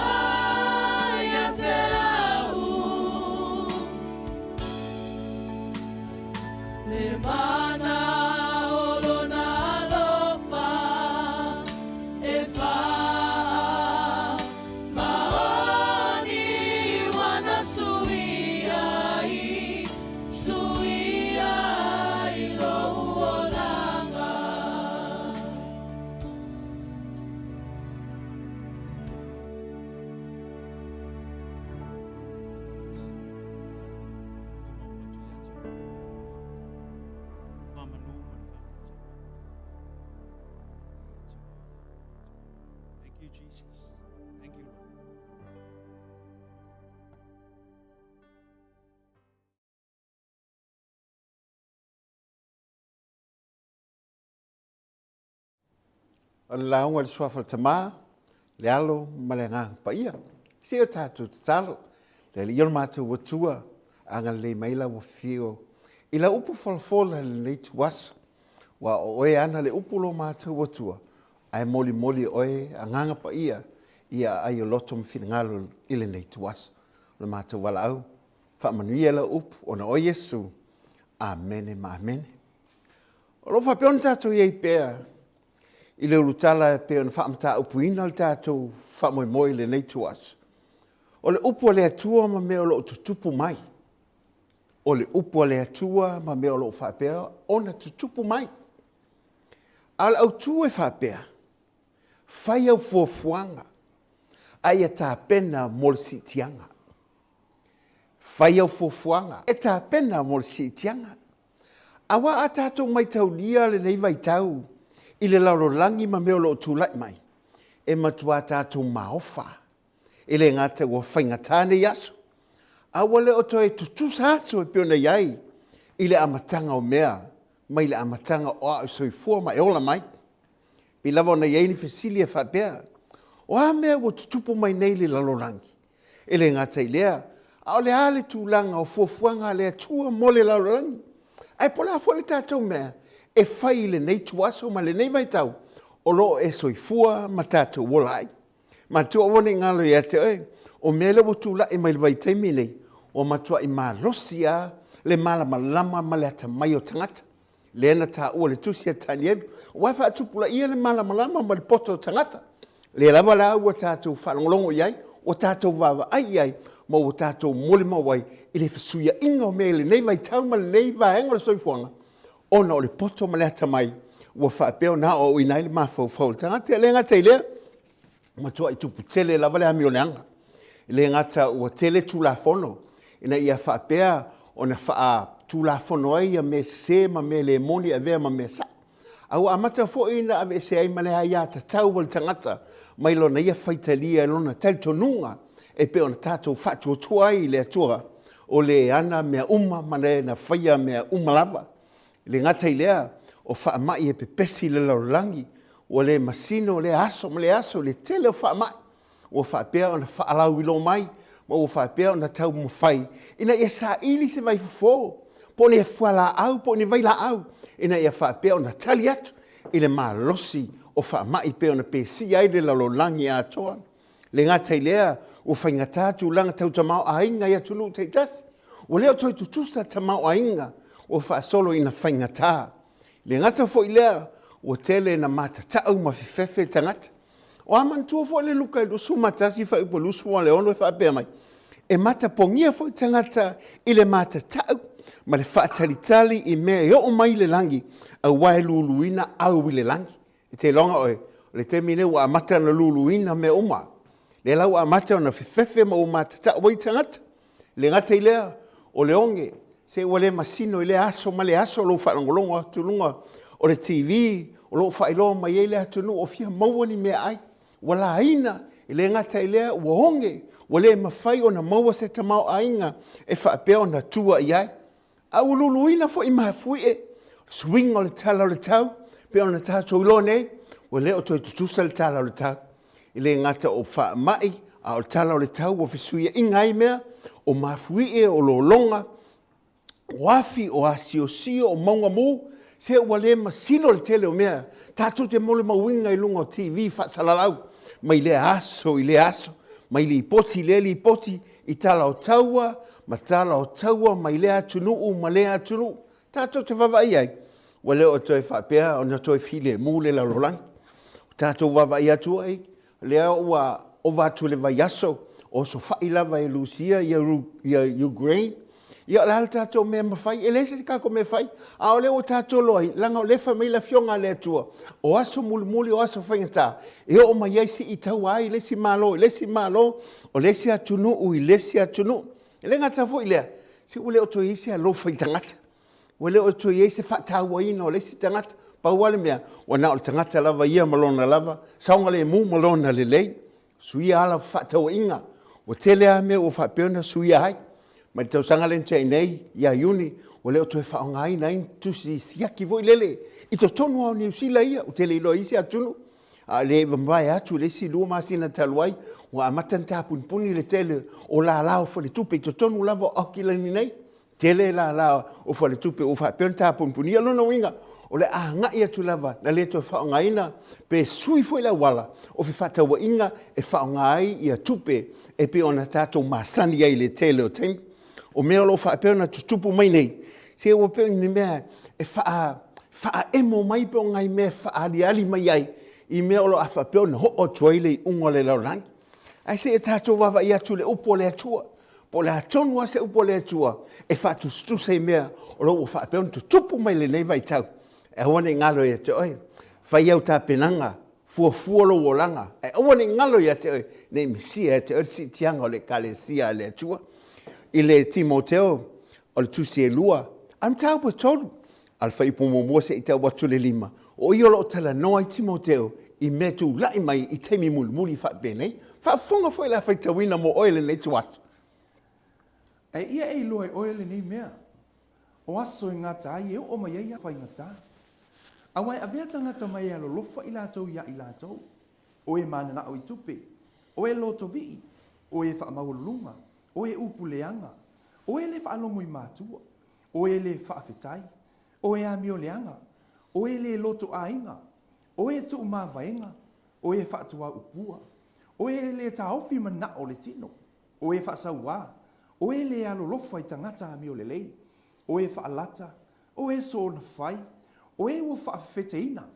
Speaker 2: ya te au. Le mana olona lofa, e fa.
Speaker 3: Thank you, Jesus. Thank you, Lord.
Speaker 4: Launga le swafal tama, le alo malenga pa ia. Si o tātou tatalo, le li mātou watua, anga le maila wa fio. Ila upu falfola le nei tuas, wa oe ana le upu lo mātou watua. Ai moli oe anganga pa ia ai o loto mwhinangalo ile nei tuas. Le mātou wala au, whaamanuia la upu, ona o Yesu. Amene ma amene. O lo whapeon tātou iei pēr, I le ulutala pe ona whaamata upuina le tātou whaamoimoi le nei tuas. O le upu le atua ma mea o lo tutupu mai. O le upu le atua ma mea o lo whaapea ona tutupu mai. Al au tu e whaapea. Whai au fuafuanga. Ai a tā pena mol sitianga. Whai au fuafuanga. E tā pena mol sitianga. Awa a tātou mai tau lia le nei vai tau. I le laurolangi ma meo lo tūlai mai. E matua tātou maofa. I le ngata ua whaingatane yaso. Awa le o toi tutusa atu e pio na iai. I le amatanga o mea. Mai le amatanga o a soifua ma e ola mai. Pi lava na iai ni fesilia whapea. O a mea ua tutupu mai nei le laurolangi. I le ngata I lea. A o le ale tūlanga o fuafuanga le atua mo le laurolangi. Ai pola a le tātou mea. E whai le nei tuaso ma le nei mai tau. O lo e soifua ma tātou wolai. Ma tua wane ngalo ia te oe. O mele wo tūla e mai vai teimi nei. O matua I maa losia le mala malama ma le ata mai o tangata. Le ena tā ua le tusia tani ebi. O waifa atupula ia le mala malama ma le poto o tangata. Le lava la ua tātou whalongolongo iai. O tātou wawa ai iai. ma ua tātou mole mawai, i le whasuia inga o mea le nei vai tau ma le nei vai hengo le soifuanga. Ona o le poto ma le ata mai, ua whaapeo na o inai le mawhau tangata, le ngata i lea, matua i tupu tele lava le ami o leanga. Le ngata ua tele tulafono, ina ia whaapea o na wha tulafono ai a me se ma me le moni a vea ma me sa. Au amata fo ina ave se ai male ai ata tau wal tangata, mai lo na ia whaitalia lona tali tonunga, e pe ona tātou whatu o tuai le atua, o le ana mea uma mane na whaia mea uma lava. Le ngata i lea, o wha mai e pepesi le laulangi, o le masino, le aso, le tele o wha mai, o wha pea ona wha alau ilo mai, ma o wha pea ona tau mwhai, ina ia sa ili se vai fufo, po ne fuala au, po ne vaila au, ina ia wha pea ona tali atu, ile maa losi o wha mai pea ona pesi ai le laulangi a toa. Le ngata i lea, o whainga tātu langa tau tamau a inga ia tunu teitasi, o leo toi tutusa tamau a inga, o wha solo ina whainga tā. Le ngata fo i lea, o tele na mata tau ma fifefe tangata. O amantua fo le luka i lusu matasi wha upo lusu wa le ono e wha pea mai. E mata pongia fo i tangata i le mata tau, ma le wha talitali i mea i o mai le langi, a wae luluina au i le langi. I te longa oe, le te mine wa amata na luluina me oma. Le lau amata na fifefe ma o mata tau wai tangata. Le ngata i lea, o le onge, se wale masino i le aso ma le aso lo whanangolonga tulunga o le TV, o lo whailo ma i le atunu o fia maua ni mea ai. Wala aina, i le ngata i lea ua honge, wale mawhai o na maua se tamau ainga e whaapea o na tua i ai. A ululuina fo i mahafui e, swing o le tala o le tau, pe o na tātou ilo nei, wale o toi tutusa le tala o le tau. I le ngata o wha mai, a o le tala o le tau, o fisuia ingai mea, o mahafui e o lo longa, wafi o asio o maunga mu, se wale masino le tele o mea, tātou te mole mawinga i lunga o TV whaasalalau, mai le aso, mai li poti, i tala o taua, ma tala o taua, mai le atunu, ma le atunu, tātou te wawai ai, wale o toi whapea, o na toi file mule la rolang, tātou wawai atu ai, lea o watu le vai aso, o so whailava e Lucia, ia Ukraine, ia la tātou mea mawhai, e lese te kako mea whai, a o leo tātou loai, langa o lefa mei la fionga le atua, o aso muli o aso whaingata, e o mai eisi i tau ai, lesi malo, o lesi atunu ui lesi atunu, e le ngata fo i lea, si ule o toi eisi a lo whaitangata, ule o toi eisi whatau ina o lesi tangata, pauale mea, o na o tangata lava ia malona lava, saunga le mu malona le lei, sui ala whatau inga, o tele a mea o whapeona sui ai, ma tau sanga lente nei, ia iuni, o leo toi whaongai nain, tusi siaki voi lele, i to tonu au ni usila ia, o tele ilo isi atunu, a le vambai atu, le si lua masina taluai, o amatan tapunpuni le tele, o la lao fo le tupe, i to tonu lava okila ni nei, tele la lao o fo le tupe, o whapeon tapunpuni, alona winga, o le ngai atu lava, na le toi whaongaina, pe sui fo la wala, o fi whatawa inga, e whaongai i a tupe, e pe ona tātou masani ai le tele o temi, o mea lo whaapeo na tutupu mai nei. Se o peo ni mea e wha emo mai peo ngai mea wha ali mai ai. I mea lo a whaapeo na ho o tuaile i ungo le laulangi. Ai se e tātou wawa i atu le upo le atua. Po le atonua se upo le atua. E wha tustu se mea o lo o whaapeo na tutupu mai le nei vai tau. E wane ngalo i ate oi. Whai au tā penanga. Fua lo o langa. E wane ngalo i ate oi. Nei misia ate oi si tianga o le kalesia le atua. I le Timoteo, o le tusi e lua, am tau pa tolu, al whai pomomoa se i tau watu le lima. O i olo o tala noa i Timoteo, i me tu lai mai i teimi muli wha benei, wha fonga fwoi la whai tawina mo oile nei tu atu.
Speaker 1: E ia e loe oile nei mea, o aso i ngata ai e o mai ia whai ngata. Awai a vea tangata mai alo lofa i lātou ia i lātou, o e mana na o i tupe, o e loto vii, o e wha maulunga, o e upuleanga, o e le whaalongo i mātua, o e le whaafetai, o e amio leanga, o e le loto ainga, o e tu mawaenga, o e whaatua upua, o e le taopi mana o le tino, o e whaasaua, o e le alo lofa i tangata amio le lei, o e whaalata, o e so na whai, o e ua whaafeteina,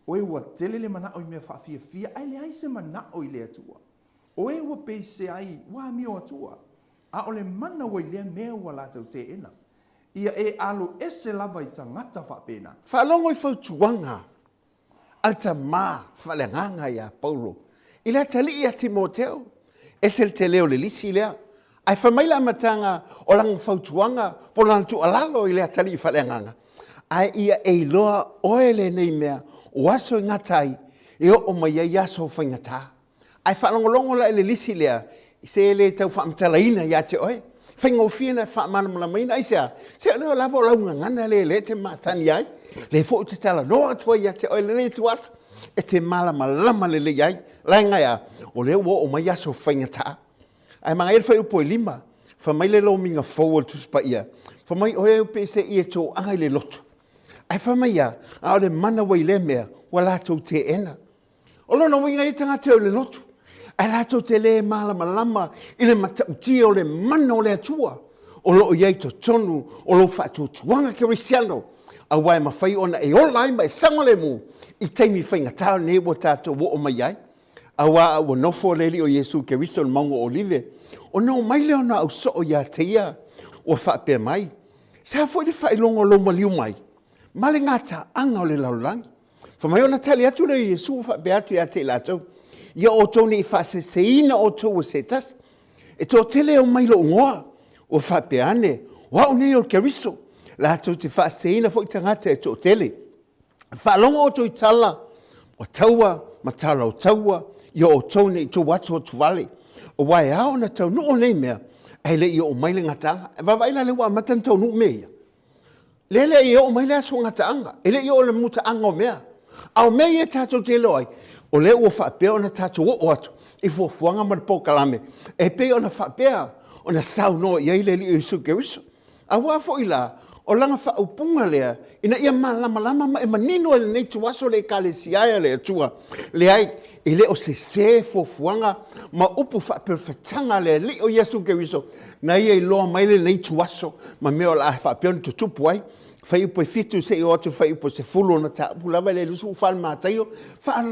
Speaker 1: o e ua tele le mana o i mea whaafia ai le aise mana o i le atua, o e ua peise ai wa amio atua, A o le mana wai lea mea ua lātou te ena. Ia e alo ese lava I tangata whapena.
Speaker 4: Whaalongo I whautuanga. Alta mā whalenganga ia Paulo. I lea tali ia Timoteo. Esel te leo le lisi lea. Ai whamaila matanga o lang whautuanga. Po lang tu alalo I lea tali I whalenganga. Ai ia e loa oele nei mea. Waso ngatai. E o mai ia so whaingata. Ai whalongolongo la le lisi lea. Se le tau whaamtalaina ia te oe. Whaingofina whaamanamalamaina. Ai sea. Se leo lava o launga ngana le te mātani ai. Le fo te tala noa tua ia te oe le ne tuas. E te malamalama le le ai. Lai ngai a. O leo o mai aso whaingata. Ai mga ele whai upo e lima. Whamai le lo minga forward tuspa ia. Whamai oe upe se ia tō angai le lotu. Ai whamai a. A o le mana wai le mea. Wala tō te ena. O lona winga I tanga te o le lotu. Ai lato te le malamalama I le matautia o le mana o le atua. O lo iai to tonu, o lo whatu tuanga kerisiano. A wai mawhai ona e olai mai sanga le mu. I teimi whaingatau ne wo tātou wo o mai ai. A wā a nofo leli o Yesu keriso na maungo olive. O no mai leo na au so o ia te ia. O whape mai. Sa fo le whailongo lo maliu mai. Male ngata anga o le laulangi. Whamai ona tali atu le Yesu whape atu ia te latou. Ia o tōni I whase seina o tō o se tas. E tō tele o mailo o ngoa. O whape ane. Wao nei o keriso. La tō te whase seina fo I tangata e tō tele. Whalongo o tō I tala. O taua, matala o taua. Ia o tōne I tō watu o tuwale. O wai ao na tau no o nei mea. E le ia o maile ngatanga. E wawaila le wa matan tau no mea. Lele ia o maile aso ngatanga. E le ia o le muta anga o mea. Ao mea ia tātou te loi. O le ua whapea o na tātou o atu. I fuafuanga ma le pōkalame. E pe o na whapea o na sau no iai le li o Isu Keriso. A wafo I la. O langa whaupunga lea. Ina ia malama ma e manino e nei tuaso le kale siaia le atua. Le ai. E le o se fuafuanga ma upu whapewhatanga le li o Yesu Keriso. Na ia I loa mai le nei tuaso. Ma mea o la whapea ni tutupu ai. Fai upo fitu se o atu fai upo se fulu na ta pulava le lusu fal mataio fa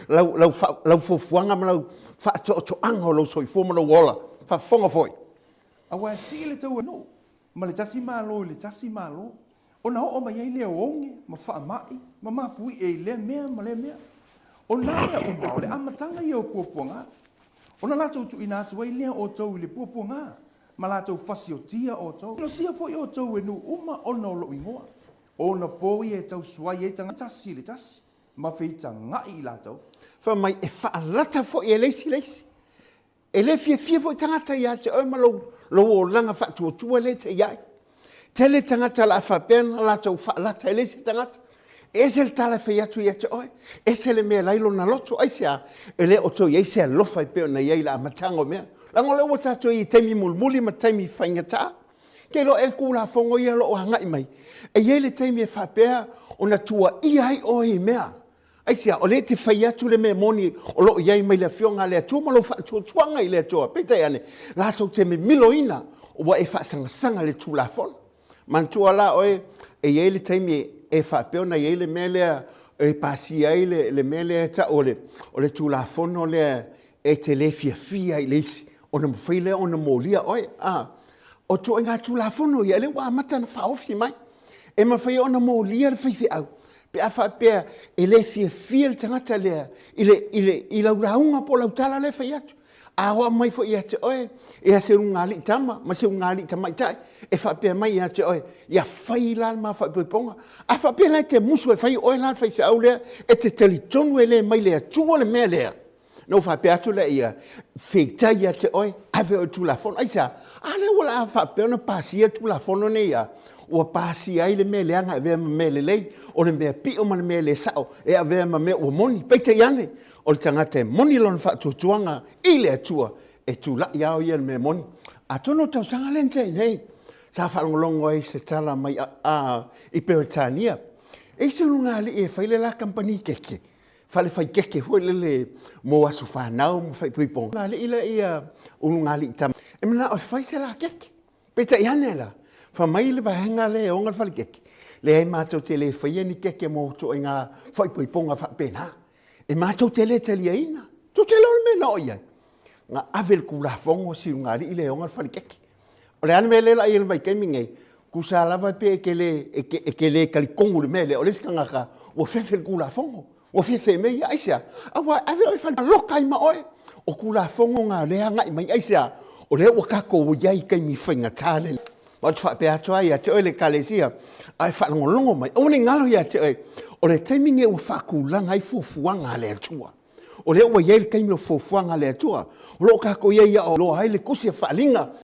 Speaker 4: lau fofuanga ma lau fa to anga lo so fo ma lo wola fa fonga foi
Speaker 1: Awa si le tau no. Ma le tasi malo. O na o mai le onge ma fa mai ma ma fui e le mea ma le mea. O na mea o ma le amatanga I o puapuanga. O na lato tu ina tu ai le o tau le puapuanga. Ma lātou whasi o tia o tau. No sia fo I o tau e nu uma ona o lo ingoa. O na pōi e tau suai e tanga tasi le tasi. Ma whita ngai I lātou.
Speaker 4: fa mai e whaalata fo I e leisi e le fia fo I tangata ia te o malo lo o langa whatu o tua le te iai te le tangata la whapena lātou whaalata e leisi tangata e se le tala whai atu ia te oe e se le mea lailo na loto ai sea e le o tau iai se lofa I peo na iai la amatango mea lango le o tātou I teimi mulmuli ma teimi whaingata. Ke lo e kula fongo ia lo o hangai mai. E iei le teimi e whapea o na tua iai o I mea. Ai sia, o le te whai atu le mea moni o lo iai mai le fionga le atua ma lo whaatua tuanga I le atua. Peta iane, lātou te me miloina o wa e whaasanga le tū la fon. Mantua la oe e iei le teimi e whapea na iei le mea lea e pasi ai le mea lea ta o le tū la fon o le e te le fia I leisi. O na mwhaile o na mōlia oe. O tō ngā tūlafono ia le wā mata na whaofi mai. E mawhai o na mōlia le whaifi au. Pe a whapea e le fia le tangata lea. I lau raunga po lau tala le whai atu. A hoa mai fo ia te oe. E a se unga li tama. Ma se unga li tama I tai. E whapea mai ia te oe. Ia whai lal ma whaipoiponga. A whapea lai te musu e whai oe lal whaifi au lea. E te talitonu e le mai lea. Tua le mea lea. No whapea atu le ia, wheitai ia te oe, ave o tūlafono. Aisa, ale wala whapea na pāsia tūlafono ne ia. Ua pāsia ai le mea leanga e vea ma mea le lei, o le mea pi o ma le mea le sao, e a vea ma mea ua moni. Peita iane, o le tangata e moni lona whaatutuanga, I le atua, e tūla iao ia le mea moni. A tono tau sanga lentei, nei. Sa whalongolongo e se tala mai I Peritania. E se ununga li e whaile la kampani keke. Fale fai keke hoi le mo asu whanau mo fai puipong. Ngā li ila ia unu ngā li tam. E mana oi fai se la keke. Peta iane la. Fa mai le vahenga le o ngal fale keke. Le ai mātou te le whai ni keke mo to i ngā fai puiponga wha pena. E mātou te le te lia ina. Tu te lor me no ia. nga avel kula fongo si ngari ile onga falikeki ole ane mele la ile vai kemingei kusala va pe ekele kali kongu mele ole sikanga ka o fefe kula fongo o fefe me aisa awa ave fa lokai ma oe o kula fongo nga le nga mai aisa ole o kako o yai kai mi finga tale ma tfa pe atua ya te ole kalesia ai fa ngolongo mai o ni ngalo ya te ole timing e o fa kula ngai fufuanga le Atua o le o yai kai mi fufuanga le Atua o lo kako ia o lo hai le kusia falinga